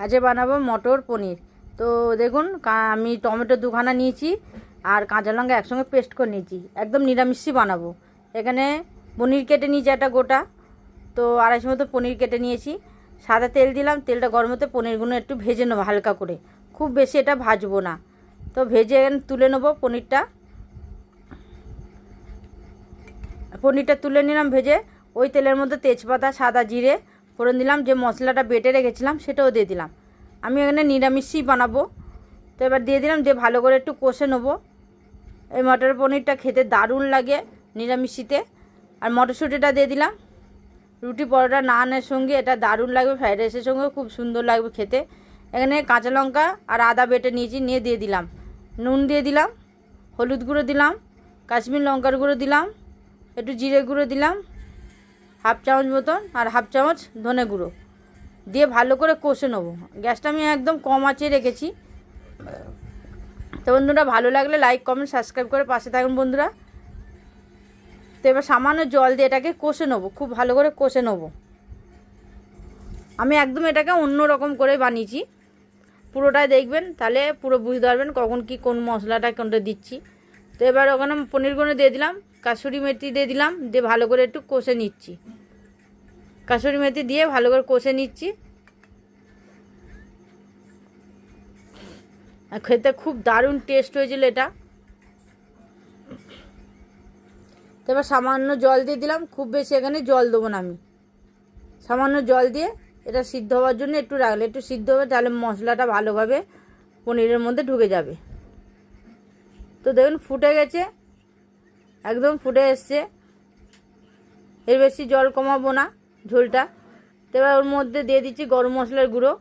আজকে বানাবো মটর পনির। তো দেখুন আমি টমেটো দুখানা নিয়েছি আর কাঁচা লঙ্কা একসঙ্গে পেস্ট করে নিয়েছি, একদম নিরামিষই বানাবো। এখানে পনির কেটে নিয়েছি একটা গোটা, তো 250 মতো পনির কেটে নিয়েছি। সাদা তেল দিলাম, তেলটা গরম হতে পনিরগুলো একটু ভেজে নেবো হালকা করে, খুব বেশি এটা ভাজবো না। তো ভেজে তুলে নেবো পনিরটা তুলে নিলাম ভেজে। ওই তেলের মধ্যে তেজপাতা, সাদা জিরে ফোড়ন দিলাম, যে মশলাটা বেটে রেখেছিলাম সেটাও দিয়ে দিলাম। আমি এখানে নিরামিষই বানাবো, তো এবার দিয়ে দিলাম, দিয়ে ভালো করে একটু কষে নেবো। এই মটর পনিরটা খেতে দারুণ লাগে নিরামিষিতে। আর মটরশুঁটিটা দিয়ে দিলাম, রুটি পরোটা নানের সঙ্গে এটা দারুণ লাগবে, ফ্রাইড রাইসের সঙ্গেও খুব সুন্দর লাগবে খেতে। এখানে কাঁচা লঙ্কা আর আদা বেটে নিয়েছি, নিয়ে দিয়ে দিলাম। নুন দিয়ে দিলাম, হলুদ গুঁড়ো দিলাম, কাশ্মীর লঙ্কার গুঁড়ো দিলাম, একটু জিরে গুঁড়ো দিলাম 1/2 চামচ মতন, আর 1/2 চামচ ধনে গুঁড়ো দিয়ে ভালো করে কষে নেবো। গ্যাসটা আমি একদম কম আঁচে রেখেছি। তো বন্ধুরা, ভালো লাগলে লাইক কমেন্ট সাবস্ক্রাইব করে পাশে থাকুন বন্ধুরা। তো এবার সামান্য জল দিয়ে এটাকে কষে নেবো, খুব ভালো করে কষে নেবো। আমি একদম এটাকে অন্য রকম করে বানিয়েছি, পুরোটাই দেখবেন, তাহলে পুরো বুঝতে পারবেন কখন কি কোন মশলাটা কোনটা দিচ্ছি। তো এবার ওখানে পনিরগুলো দিয়ে দিলাম, কাসুরি মেথি দিয়ে দিলাম, দিয়ে ভালো করে একটু কষে নিচ্ছি। কাসুরি মেথি দিয়ে ভালো করে কষে নিচ্ছি। আর খেতে খুব দারুণ টেস্ট হয়েছিল এটা। তো এবার সামান্য জল দিয়ে দিলাম, খুব বেশি এখানে জল দেবো না আমি। সামান্য জল দিয়ে এটা সিদ্ধ হওয়ার জন্য একটু রাখলে একটু সিদ্ধ হবে, তাহলে মশলাটা ভালোভাবে পনিরের মধ্যে ঢুকে যাবে। তো দেখুন ফুটে গেছে, একদম ফুটে এসছে। এর বেশি জল কমাবো না ঝোলটা। তো এবার ওর মধ্যে দিয়ে দিচ্ছি গরম মশলার গুঁড়ো,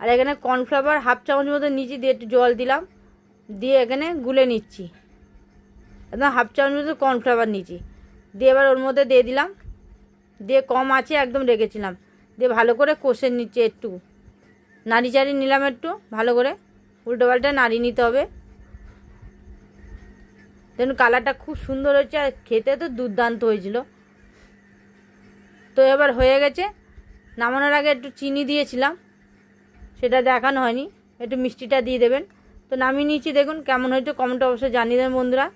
আর এখানে কর্নফ্লাওয়ার 1/2 চামচ মতো নিচ্ছি, দিয়ে একটু জল দিলাম, দিয়ে এখানে গুলে নিচ্ছি। একদম 1/2 চামচ মতো কর্নফ্লাওয়ার নিচ্ছি, দিয়ে এবার ওর মধ্যে দিয়ে দিলাম, দিয়ে কম আছে একদম রেখেছিলাম, দিয়ে ভালো করে কষে নিচ্ছি। একটু নাড়ি চাড়ি নিলাম, একটু ভালো করে উল্টো পাল্টা নাড়িয়ে নিতে হবে। দেখুন কালারটা খুব সুন্দর হয়েছে, আর খেতে তো দুর্দান্ত হয়েছিল। তো এবার হয়ে গেছে। নামানোর আগে একটু চিনি দিয়েছিলাম, সেটা দেখানো হয়নি, একটু মিষ্টিটা দিয়ে দেবেন। তো নামিয়ে নিয়েছি, দেখুন কেমন হয়েছে কমেন্টে অবশ্যই জানিয়ে দেবেন বন্ধুরা।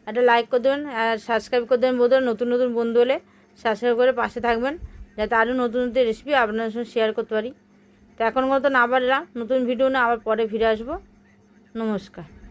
একটা লাইক করে দেবেন আর সাবস্ক্রাইব করে দেবেন বন্ধুরা। নতুন নতুন বন্ধু হলে সাবস্ক্রাইব করে পাশে থাকবেন, যাতে আরও নতুন নতুন রেসিপি আপনাদের সঙ্গে শেয়ার করতে পারি। তো এখন মতন আবার নতুন ভিডিও নিয়ে আবার পরে ফিরে আসবো। নমস্কার।